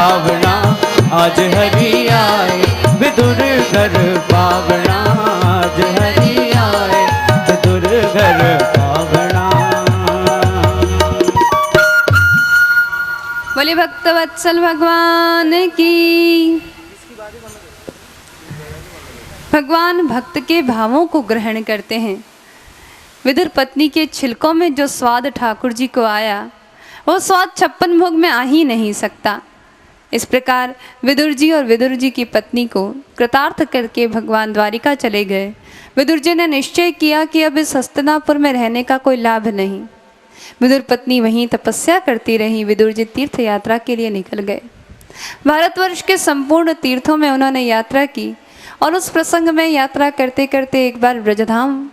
पावना, आज हरि आए विदुर घर पावना, आज हरि आए विदुर घर पावना। बोले भक्तवत्सल भगवान की। भगवान भक्त के भावों को ग्रहण करते हैं। विदुर पत्नी के छिलकों में जो स्वाद ठाकुर जी को आया, वो स्वाद 56 भोग में आ ही नहीं सकता। इस प्रकार विदुर जी और विदुर जी की पत्नी को कृतार्थ करके भगवान द्वारिका चले गए। विदुर जी ने निश्चय किया कि अब इस हस्तिनापुर में रहने का कोई लाभ नहीं। विदुर पत्नी वहीं तपस्या करती रही। विदुर जी तीर्थ यात्रा के लिए निकल गए। भारतवर्ष के संपूर्ण तीर्थों में उन्होंने यात्रा की और उस प्रसंग में यात्रा करते करते एक बार ब्रजधाम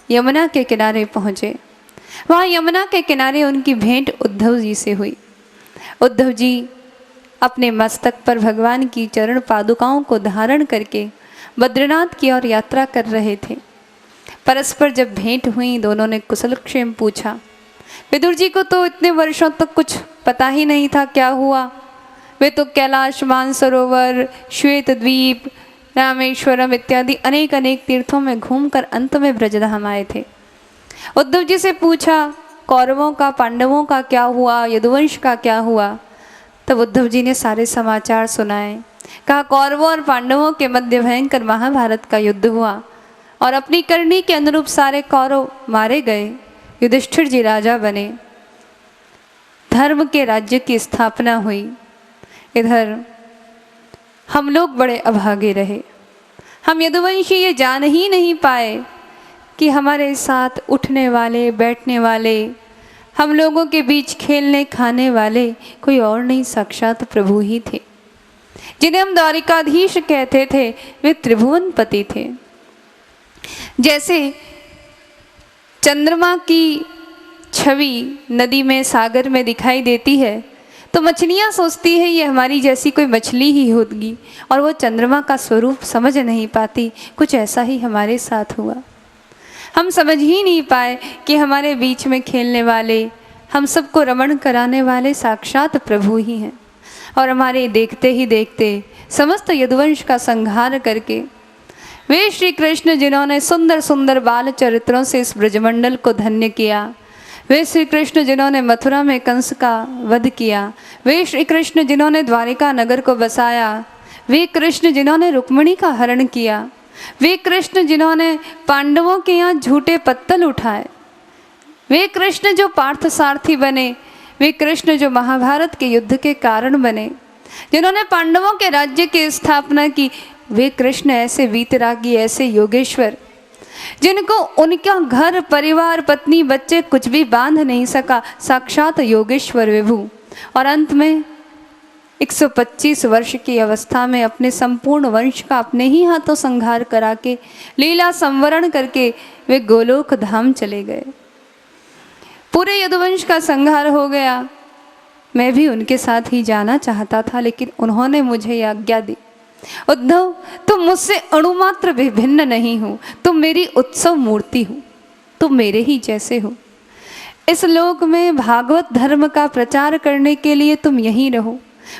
यमुना के किनारे पहुँचे। वहाँ यमुना के किनारे उनकी भेंट उद्धव जी से हुई। उद्धव जी अपने मस्तक पर भगवान की चरण पादुकाओं को धारण करके बद्रीनाथ की ओर यात्रा कर रहे थे। परस्पर जब भेंट हुई, दोनों ने कुशल क्षेम पूछा। विदुर जी को तो इतने वर्षों तक कुछ पता ही नहीं था क्या हुआ। वे तो कैलाश, मानसरोवर, श्वेत द्वीप, रामेश्वरम इत्यादि अनेक अनेक तीर्थों में घूमकर अंत में ब्रजधाम आए थे। उद्धव जी से पूछा, कौरवों का, पांडवों का क्या हुआ, यदुवंश का क्या हुआ। तब उद्धव जी ने सारे समाचार सुनाए। कहा, कौरवों और पांडवों के मध्य भयंकर महाभारत का युद्ध हुआ और अपनी करनी के अनुरूप सारे कौरव मारे गए। युधिष्ठिर जी राजा बने, धर्म के राज्य की स्थापना हुई। इधर हम लोग बड़े अभागे रहे। हम यदुवंशी ये जान ही नहीं पाए कि हमारे साथ उठने वाले, बैठने वाले, हम लोगों के बीच खेलने खाने वाले कोई और नहीं, साक्षात प्रभु ही थे। जिन्हें हम द्वारिकाधीश कहते थे, वे त्रिभुवनपति थे। जैसे चंद्रमा की छवि नदी में, सागर में दिखाई देती है, तो मछलियाँ सोचती है ये हमारी जैसी कोई मछली ही होगी और वो चंद्रमा का स्वरूप समझ नहीं पाती। कुछ ऐसा ही हमारे साथ हुआ। हम समझ ही नहीं पाए कि हमारे बीच में खेलने वाले, हम सबको रमण कराने वाले साक्षात प्रभु ही हैं। और हमारे देखते ही देखते समस्त यदुवंश का संहार करके वे श्री कृष्ण जिन्होंने सुंदर सुंदर बाल चरित्रों से इस ब्रजमंडल को धन्य किया, वे श्री कृष्ण जिन्होंने मथुरा में कंस का वध किया, वे श्री कृष्ण जिन्होंने द्वारिका नगर को बसाया, वे कृष्ण जिन्होंने रुक्मिणी का हरण किया, वे कृष्ण जिन्होंने पांडवों के यहाँ झूठे पत्तल उठाए, वे कृष्ण जो पार्थ सारथी बने, वे कृष्ण जो महाभारत के युद्ध के कारण बने, जिन्होंने पांडवों के राज्य की स्थापना की, वे कृष्ण ऐसे वीतरागी, ऐसे योगेश्वर जिनको उनका घर परिवार, पत्नी, बच्चे कुछ भी बांध नहीं सका, साक्षात योगेश्वर विभु। और अंत में 125 वर्ष की अवस्था में अपने संपूर्ण वंश का अपने ही हाथों संहार करा के लीला संवरण करके वे गोलोक धाम चले गए। पूरे यदुवंश का संहार हो गया। मैं भी उनके साथ ही जाना चाहता था, लेकिन उन्होंने मुझे यह आज्ञा दी, उद्धव तुम मुझसे अणुमात्र भी भिन्न नहीं हो, तुम मेरी उत्सव मूर्ति हो, तुम मेरे ही जैसे हो। इस लोक में भागवत धर्म का प्रचार करने के लिए तुम यहीं रहो।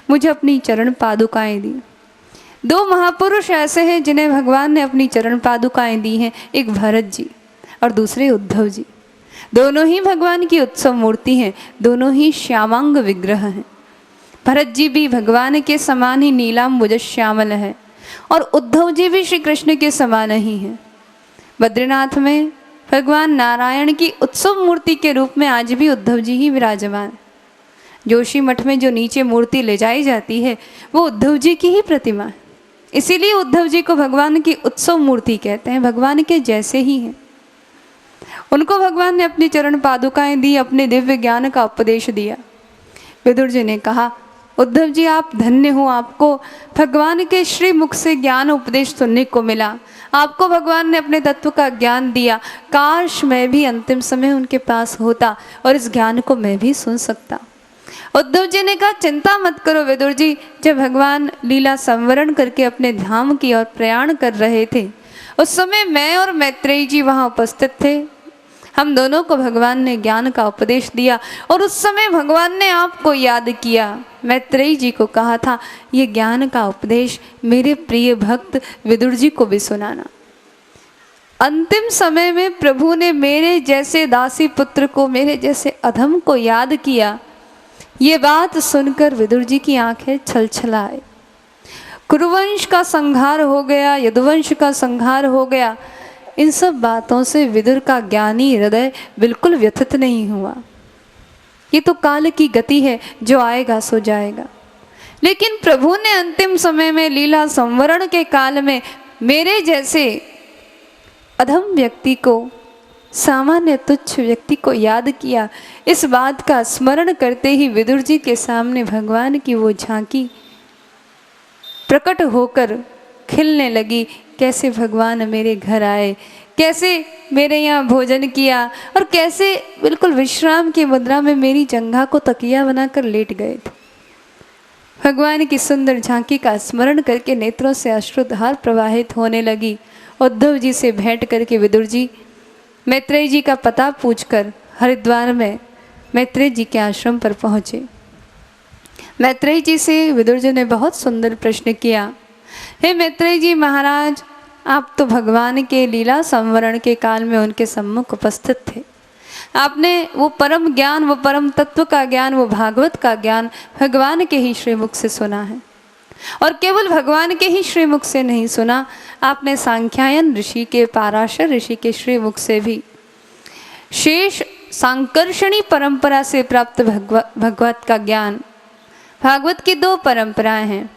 मुझे अपनी चरण पादुकाएं दी। 2 महापुरुष ऐसे हैं जिन्हें भगवान ने अपनी चरण पादुकाएं दी हैं, एक भरत जी और दूसरे उद्धव जी। दोनों ही भगवान की उत्सव मूर्ति हैं, दोनों ही श्यामांग विग्रह हैं। भरत जी भी भगवान के समान ही नीलाम्बुज श्यामल है और उद्धव जी भी श्री कृष्ण के समान ही हैं। बद्रीनाथ में भगवान नारायण की उत्सव मूर्ति के रूप में आज भी उद्धव जी ही विराजमान। जोशी मठ में जो नीचे मूर्ति ले जाई जाती है वो उद्धव जी की ही प्रतिमा है, इसीलिए उद्धव जी को भगवान की उत्सव मूर्ति कहते हैं, भगवान के जैसे ही हैं। उनको भगवान ने अपनी चरण पादुकाएं दी, अपने दिव्य ज्ञान का उपदेश दिया। विदुर जी ने कहा, उद्धव जी आप धन्य हो, आपको भगवान के श्री मुख से ज्ञान उपदेश सुनने को मिला, आपको भगवान ने अपने तत्व का ज्ञान दिया। काश मैं भी अंतिम समय उनके पास होता और इस ज्ञान को मैं भी सुन सकता। उद्धव जी ने कहा, चिंता मत करो विदुर जी, जब भगवान लीला संवरण करके अपने धाम की ओर प्रयाण कर रहे थे, उस समय मैं और मैत्रेयी जी वहाँ उपस्थित थे। हम दोनों को भगवान ने ज्ञान का उपदेश दिया और उस समय भगवान ने आपको याद किया। मैत्रेयी जी को कहा था ये ज्ञान का उपदेश मेरे प्रिय भक्त विदुर जी को भी सुनाना। अंतिम समय में प्रभु ने मेरे जैसे दासी पुत्र को, मेरे जैसे अधम को याद किया। ये बात सुनकर विदुर जी की आंखें छलछलाए। कुरुवंश का संहार हो गया, यदुवंश का संहार हो गया। इन सब बातों से विदुर का ज्ञानी हृदय बिल्कुल व्यथित नहीं हुआ। ये तो काल की गति है, जो आएगा सो जाएगा। लेकिन प्रभु ने अंतिम समय में लीला संवरण के काल में मेरे जैसे अधम व्यक्ति को, सामान्य तुच्छ व्यक्ति को याद किया। इस बात का स्मरण करते ही विदुर जी के सामने भगवान की वो झांकी प्रकट होकर खिलने लगी। कैसे भगवान मेरे घर आए, कैसे मेरे यहाँ भोजन किया और कैसे बिल्कुल विश्राम की मुद्रा में मेरी जंघा को तकिया बनाकर लेट गए थे। भगवान की सुंदर झांकी का स्मरण करके नेत्रों से अश्रुधार प्रवाहित होने लगी। उद्धव जी से भेंट करके विदुर जी मैत्रेयी जी का पता पूछकर हरिद्वार में मैत्रेयी जी के आश्रम पर पहुँचे। मैत्रेयी जी से विदुर जी ने बहुत सुंदर प्रश्न किया। हे मैत्रेयी जी महाराज, आप तो भगवान के लीला संवरण के काल में उनके सम्मुख उपस्थित थे। आपने वो परम ज्ञान, वो परम तत्व का ज्ञान, वो भागवत का ज्ञान भगवान के ही श्रीमुख से सुना है। और केवल भगवान के ही श्रीमुख से नहीं सुना, आपने सांख्यायन ऋषि के, पाराशर ऋषि के श्रीमुख से भी शेष सांकर्षणी परंपरा से प्राप्त भगवत का ज्ञान। भागवत की दो परंपराएं हैं।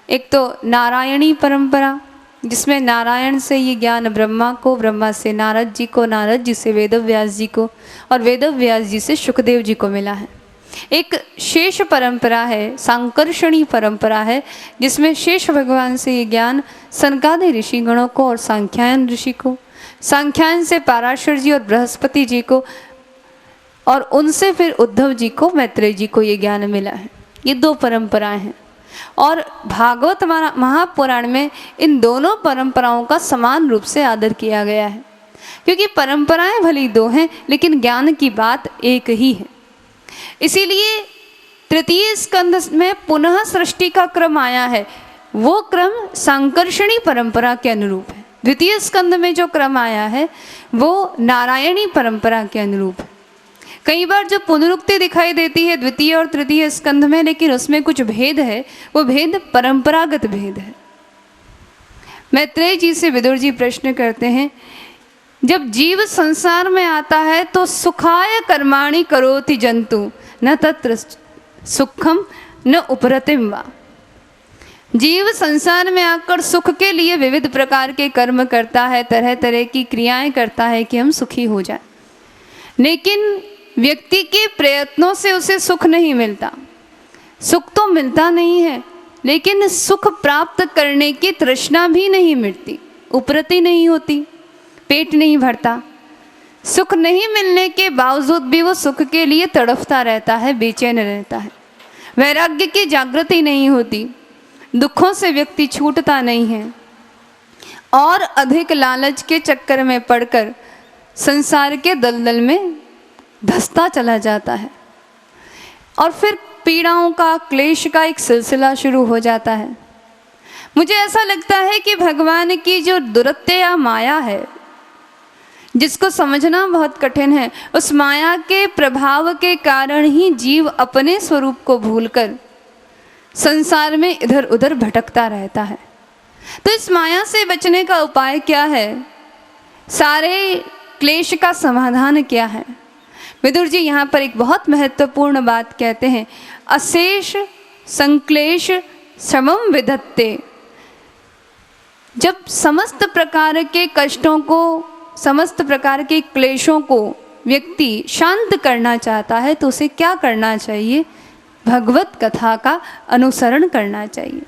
एक तो नारायणी परंपरा, जिसमें नारायण से ये ज्ञान ब्रह्मा को, ब्रह्मा से नारद जी को, नारद जी से वेदव्यास जी को और वेदव्यास जी से सुखदेव जी को मिला है। एक शेष परंपरा है, सांकर्षणी परंपरा है, जिसमें शेष भगवान से ये ज्ञान सनकादि ऋषिगणों को और सांख्यायन ऋषि को, सांख्यायन से पाराशर जी और बृहस्पति जी को और उनसे फिर उद्धव जी को, मैत्रेयी जी को ये ज्ञान मिला है। ये दो परंपराएं हैं और भागवत महापुराण में इन दोनों परंपराओं का समान रूप से आदर किया गया है, क्योंकि परंपराएं भली दो हैं लेकिन ज्ञान की बात एक ही है। इसीलिए तृतीय स्कंध में पुनः सृष्टि का क्रम आया है, वो क्रम सांकर्षणी परंपरा के अनुरूप है। द्वितीय स्कंध में जो क्रम आया है वो नारायणी परंपरा के अनुरूप है। कई बार जो पुनरुक्ति दिखाई देती है द्वितीय और तृतीय स्कंध में, लेकिन उसमें कुछ भेद है, वो भेद परंपरागत भेद है। मैत्रेयी जी से विदुर जी प्रश्न करते हैं, जब जीव संसार में आता है तो सुखाय कर्माणि करोति जंतु न तत्र सुखम न उपरतिम वा। जीव संसार में आकर सुख के लिए विविध प्रकार के कर्म करता है, तरह तरह की क्रियाएं करता है कि हम सुखी हो जाएं, लेकिन व्यक्ति के प्रयत्नों से उसे सुख नहीं मिलता। सुख तो मिलता नहीं है, लेकिन सुख प्राप्त करने की तृष्णा भी नहीं मिटती, उपरति नहीं होती, पेट नहीं भरता। सुख नहीं मिलने के बावजूद भी वो सुख के लिए तड़फता रहता है, बेचैन रहता है। वैराग्य की जागृति नहीं होती, दुखों से व्यक्ति छूटता नहीं है और अधिक लालच के चक्कर में पड़कर संसार के दलदल में धंसता चला जाता है और फिर पीड़ाओं का, क्लेश का एक सिलसिला शुरू हो जाता है। मुझे ऐसा लगता है कि भगवान की जो दुरत्य या माया है, जिसको समझना बहुत कठिन है, उस माया के प्रभाव के कारण ही जीव अपने स्वरूप को भूलकर संसार में इधर उधर भटकता रहता है। तो इस माया से बचने का उपाय क्या है? सारे क्लेश का समाधान क्या है? विदुर जी यहाँ पर एक बहुत महत्वपूर्ण बात कहते हैं, अशेष संक्लेश समम विधत्ते। जब समस्त प्रकार के कष्टों को, समस्त प्रकार के क्लेशों को व्यक्ति शांत करना चाहता है तो उसे क्या करना चाहिए? भगवत कथा का अनुसरण करना चाहिए।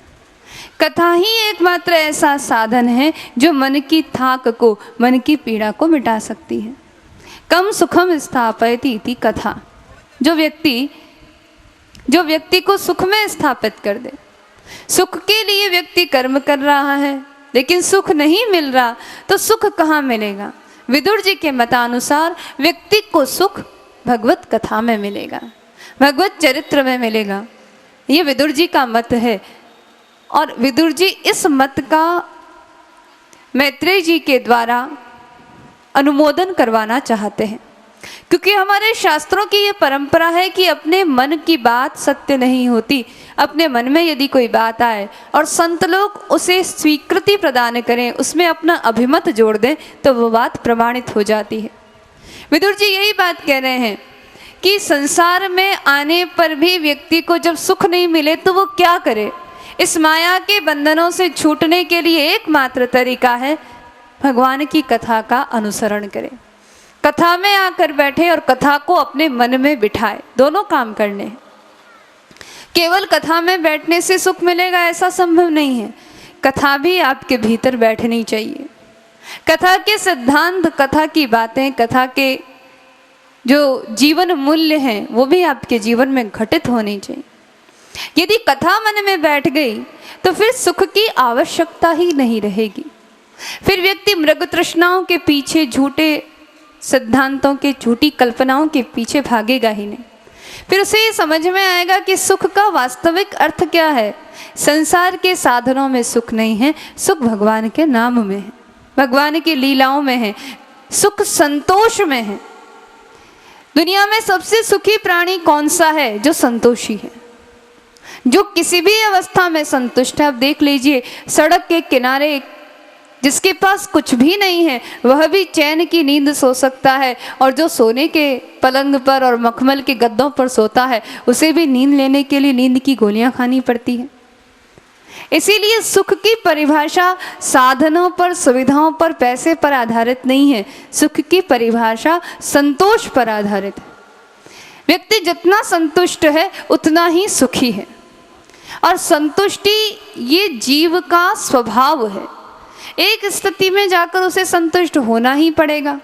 कथा ही एकमात्र ऐसा साधन है जो मन की थाक को, मन की पीड़ा को मिटा सकती है। कम सुखम स्थापयति इति कथा। जो व्यक्ति को सुख में स्थापित कर दे। सुख के लिए व्यक्ति कर्म कर रहा है लेकिन सुख नहीं मिल रहा, तो सुख कहाँ मिलेगा? विदुर जी के मतानुसार व्यक्ति को सुख भगवत कथा में मिलेगा, भगवत चरित्र में मिलेगा। ये विदुर जी का मत है और विदुर जी इस मत का मैत्रेय जी के द्वारा अनुमोदन करवाना चाहते हैं, क्योंकि हमारे शास्त्रों की ये परंपरा है कि अपने मन की बात सत्य नहीं होती। अपने मन में यदि कोई बात आए और संत लोग उसे स्वीकृति प्रदान करें, उसमें अपना अभिमत जोड़ दें, तो वो बात प्रमाणित हो जाती है। विदुर जी यही बात कह रहे हैं कि संसार में आने पर भी व्यक्ति को जब सुख नहीं मिले तो वो क्या करे। इस माया के बंधनों से छूटने के लिए एकमात्र तरीका है भगवान की कथा का अनुसरण करें, कथा में आकर बैठे और कथा को अपने मन में बिठाए। दोनों काम करने हैं। केवल कथा में बैठने से सुख मिलेगा ऐसा संभव नहीं है, कथा भी आपके भीतर बैठनी चाहिए। कथा के सिद्धांत, कथा की बातें, कथा के जो जीवन मूल्य हैं वो भी आपके जीवन में घटित होनी चाहिए। यदि कथा मन में बैठ गई तो फिर सुख की आवश्यकता ही नहीं रहेगी। फिर व्यक्ति मृग तृष्णाओं के पीछे, झूठे सिद्धांतों के, झूठी कल्पनाओं के पीछे भागेगा ही नहीं। फिर उसे ये समझ में आएगा कि सुख का वास्तविक अर्थ क्या है। संसार के साधनों में सुख नहीं है, सुख भगवान के नाम में है, भगवान की लीलाओं में है, सुख संतोष में है। दुनिया में सबसे सुखी प्राणी कौन सा है? जो संतोषी है, जो किसी भी अवस्था में संतुष्ट है। आप देख लीजिए, सड़क के किनारे जिसके पास कुछ भी नहीं है वह भी चैन की नींद सो सकता है, और जो सोने के पलंग पर और मखमल के गद्दों पर सोता है उसे भी नींद लेने के लिए नींद की गोलियां खानी पड़ती है। इसीलिए सुख की परिभाषा साधनों पर, सुविधाओं पर, पैसे पर आधारित नहीं है। सुख की परिभाषा संतोष पर आधारित है। व्यक्ति जितना संतुष्ट है उतना ही सुखी है, और संतुष्टि ये जीव का स्वभाव है। एक स्थिति में जाकर उसे संतुष्ट होना ही पड़ेगा।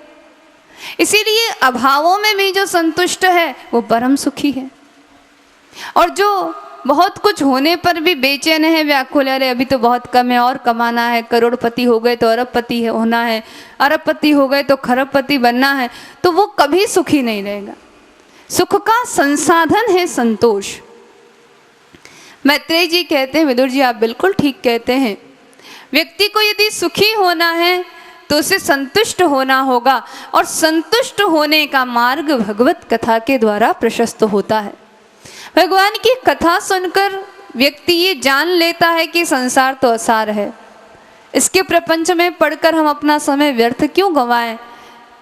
इसीलिए अभावों में भी जो संतुष्ट है वो परम सुखी है, और जो बहुत कुछ होने पर भी बेचैन है, व्याकुल है, अरे अभी तो बहुत कम है और कमाना है, करोड़पति हो गए तो अरबपति होना है, अरबपति हो गए तो खरबपति बनना है, तो वो कभी सुखी नहीं रहेगा। सुख का संसाधन है संतोष। मैत्रेय जी कहते हैं, विदुर जी आप बिल्कुल ठीक कहते हैं, व्यक्ति को यदि सुखी होना है तो उसे संतुष्ट होना होगा, और संतुष्ट होने का मार्ग भगवत कथा के द्वारा प्रशस्त होता है। भगवान की कथा सुनकर व्यक्ति ये जान लेता है कि संसार तो असार है, इसके प्रपंच में पढ़कर हम अपना समय व्यर्थ क्यों गंवाएं।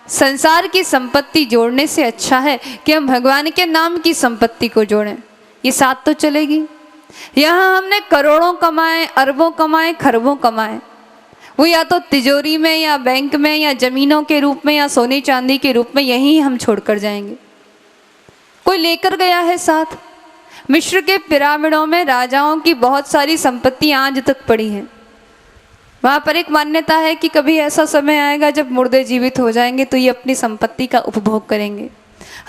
संसार की संपत्ति जोड़ने से अच्छा है कि हम भगवान के नाम की संपत्ति को जोड़ें, ये साथ तो चलेगी। यहाँ हमने करोड़ों कमाए, अरबों कमाए, खरबों कमाए, वो या तो तिजोरी में या बैंक में या जमीनों के रूप में या सोने चांदी के रूप में यहीं हम छोड़कर जाएंगे। कोई लेकर गया है साथ। मिस्र के पिरामिडों में राजाओं की बहुत सारी संपत्ति आज तक पड़ी हैं। वहाँ पर एक मान्यता है कि कभी ऐसा समय आएगा जब मुर्दे जीवित हो जाएंगे तो ये अपनी संपत्ति का उपभोग करेंगे।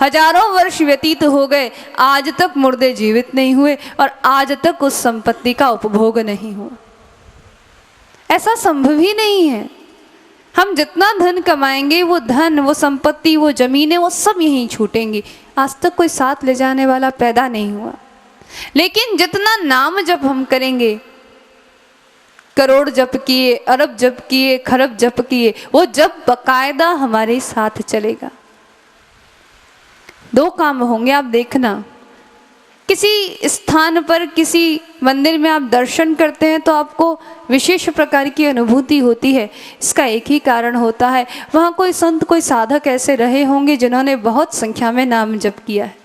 हजारों वर्ष व्यतीत हो गए, आज तक मुर्दे जीवित नहीं हुए और आज तक उस संपत्ति का उपभोग नहीं हुआ। ऐसा संभव ही नहीं है। हम जितना धन कमाएंगे वो धन, वो संपत्ति, वो जमीनें, वो सब यहीं छूटेंगी। आज तक कोई साथ ले जाने वाला पैदा नहीं हुआ। लेकिन जितना नाम जप हम करेंगे, करोड़ जप किए, अरब जप किए, खरब जप किए, वो जप बकायदा हमारे साथ चलेगा। दो काम होंगे, आप देखना। किसी स्थान पर, किसी मंदिर में आप दर्शन करते हैं तो आपको विशेष प्रकार की अनुभूति होती है। इसका एक ही कारण होता है, वहाँ कोई संत, कोई साधक ऐसे रहे होंगे जिन्होंने बहुत संख्या में नाम जप किया है।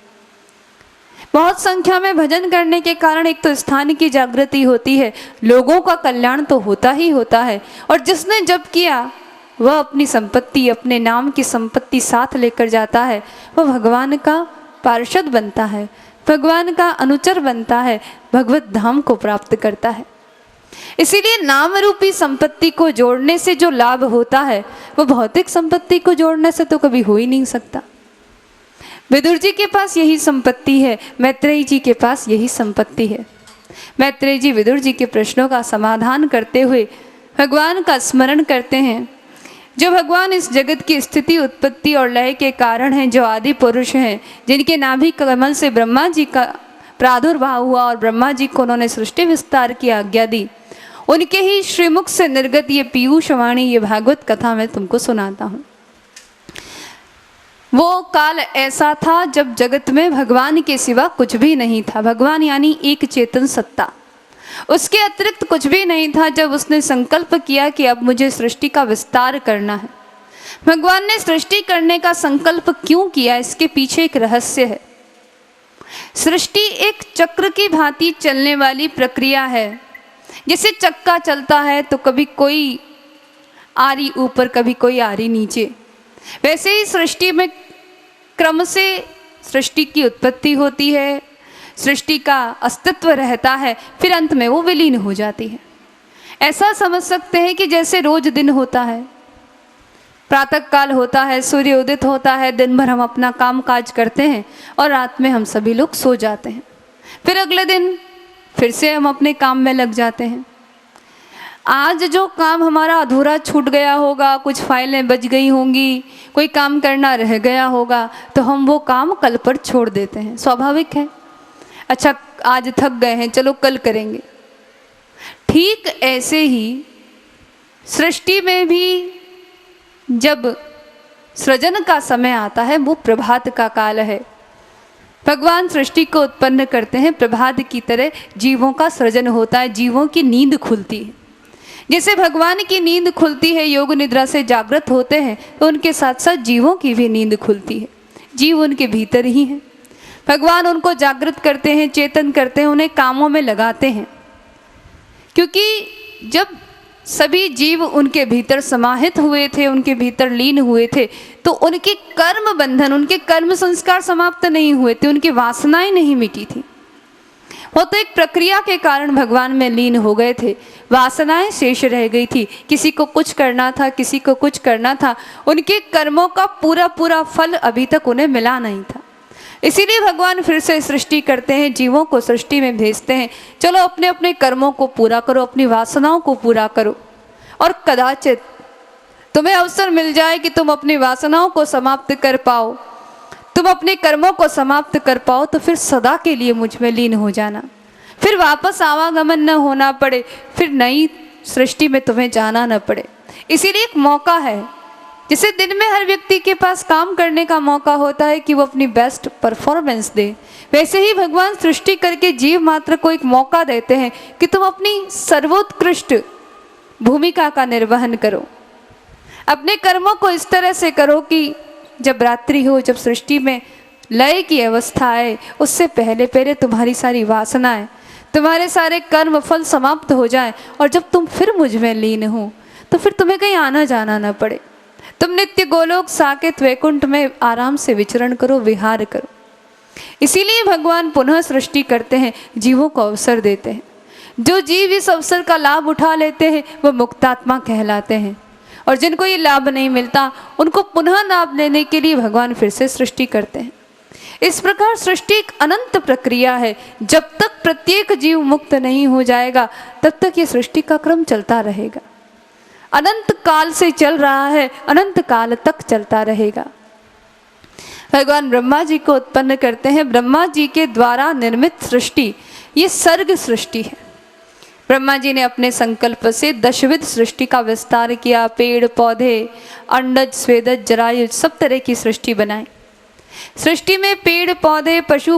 बहुत संख्या में भजन करने के कारण एक तो स्थान की जागृति होती है, लोगों का कल्याण तो होता ही होता है, और जिसने जप किया वह अपनी संपत्ति, अपने नाम की संपत्ति साथ लेकर जाता है। वह भगवान का पार्षद बनता है, भगवान का अनुचर बनता है, भगवत धाम को प्राप्त करता है। इसीलिए नाम रूपी संपत्ति को जोड़ने से जो लाभ होता है वो भौतिक संपत्ति को जोड़ने से तो कभी हो ही नहीं सकता। विदुर जी के पास यही संपत्ति है, मैत्रेय जी के पास यही संपत्ति है। मैत्रेय जी विदुर जी के प्रश्नों का समाधान करते हुए भगवान का स्मरण करते हैं। जो भगवान इस जगत की स्थिति, उत्पत्ति और लय के कारण हैं, जो आदि पुरुष हैं, जिनके नाभि कमल से ब्रह्मा जी का प्रादुर्भाव हुआ और ब्रह्मा जी को उन्होंने सृष्टि विस्तार की आज्ञा दी, उनके ही श्रीमुख से निर्गत ये पीयूष वाणी, ये भागवत कथा मैं तुमको सुनाता हूँ। वो काल ऐसा था जब जगत में भगवान के सिवा कुछ भी नहीं था। भगवान यानी एक चेतन सत्ता, उसके अतिरिक्त कुछ भी नहीं था। जब उसने संकल्प किया कि अब मुझे सृष्टि का विस्तार करना है। भगवान ने सृष्टि करने का संकल्प क्यों किया, इसके पीछे एक रहस्य है। सृष्टि एक चक्र की भांति चलने वाली प्रक्रिया है। जैसे चक्का चलता है तो कभी कोई आरी ऊपर, कभी कोई आरी नीचे, वैसे ही सृष्टि में क्रम से सृष्टि की उत्पत्ति होती है, सृष्टि का अस्तित्व रहता है, फिर अंत में वो विलीन हो जाती है। ऐसा समझ सकते हैं कि जैसे रोज दिन होता है, प्रातः काल होता है, सूर्य उदित होता है, दिन भर हम अपना काम काज करते हैं और रात में हम सभी लोग सो जाते हैं। फिर अगले दिन फिर से हम अपने काम में लग जाते हैं। आज जो काम हमारा अधूरा छूट गया होगा, कुछ फाइलें बच गई होंगी, कोई काम करना रह गया होगा, तो हम वो काम कल पर छोड़ देते हैं। स्वाभाविक है। अच्छा, आज थक गए हैं, चलो कल करेंगे। ठीक ऐसे ही सृष्टि में भी जब सृजन का समय आता है, वो प्रभात का काल है। भगवान सृष्टि को उत्पन्न करते हैं, प्रभात की तरह जीवों का सृजन होता है, जीवों की नींद खुलती है। जैसे भगवान की नींद खुलती है, योग निद्रा से जागृत होते हैं, तो उनके साथ साथ जीवों की भी नींद खुलती है। जीव उनके भीतर ही हैं। भगवान उनको जागृत करते हैं, चेतन करते हैं, उन्हें कामों में लगाते हैं। क्योंकि जब सभी जीव उनके भीतर समाहित हुए थे, उनके भीतर लीन हुए थे, तो उनके कर्म बंधन, उनके कर्म संस्कार समाप्त नहीं हुए थे, उनकी वासनाएं नहीं मिटी थी। वो तो एक प्रक्रिया के कारण भगवान में लीन हो गए थे, वासनाएं शेष रह गई थी। किसी को कुछ करना था, किसी को कुछ करना था, उनके कर्मों का पूरा पूरा फल अभी तक उन्हें मिला नहीं था। इसीलिए भगवान फिर से सृष्टि करते हैं, जीवों को सृष्टि में भेजते हैं, चलो अपने अपने कर्मों को पूरा करो, अपनी वासनाओं को पूरा करो। और कदाचित तुम्हें अवसर मिल जाए कि तुम अपनी वासनाओं को समाप्त कर पाओ, तुम अपने कर्मों को समाप्त कर पाओ, तो फिर सदा के लिए मुझ में लीन हो जाना, फिर वापस आवागमन न होना पड़े, फिर नई सृष्टि में तुम्हें जाना न पड़े। इसीलिए एक मौका है। जैसे दिन में हर व्यक्ति के पास काम करने का मौका होता है कि वो अपनी बेस्ट परफॉर्मेंस दे, वैसे ही भगवान सृष्टि करके जीव मात्र को एक मौका देते हैं कि तुम अपनी सर्वोत्कृष्ट भूमिका का निर्वहन करो। अपने कर्मों को इस तरह से करो कि जब रात्रि हो, जब सृष्टि में लय की अवस्था आए, उससे पहले पहले तुम्हारी सारी वासनाएं, तुम्हारे सारे कर्म फल समाप्त हो जाएं, और जब तुम फिर मुझ में लीन हो तो फिर तुम्हें कहीं आना जाना ना पड़े। तुम नित्य गोलोक साकेत वैकुंठ में आराम से विचरण करो, विहार करो। इसीलिए भगवान पुनः सृष्टि करते हैं, जीवों को अवसर देते हैं। जो जीव इस अवसर का लाभ उठा लेते हैं वो मुक्तात्मा कहलाते हैं, और जिनको ये लाभ नहीं मिलता उनको पुनः लाभ लेने के लिए भगवान फिर से सृष्टि करते हैं। इस प्रकार सृष्टि एक अनंत प्रक्रिया है। जब तक प्रत्येक जीव मुक्त नहीं हो जाएगा तब तक ये सृष्टि का क्रम चलता रहेगा। अनंत काल से चल रहा है, अनंत काल तक चलता रहेगा। भगवान ब्रह्मा जी को उत्पन्न करते हैं। ब्रह्मा जी के द्वारा निर्मित सृष्टि ये सर्ग सृष्टि है। ब्रह्मा जी ने अपने संकल्प से दशविध सृष्टि का विस्तार किया। पेड़ पौधे, अंडज, स्वेदज, जरायुज सब तरह की सृष्टि बनाई। सृष्टि में पेड़ पौधे, पशु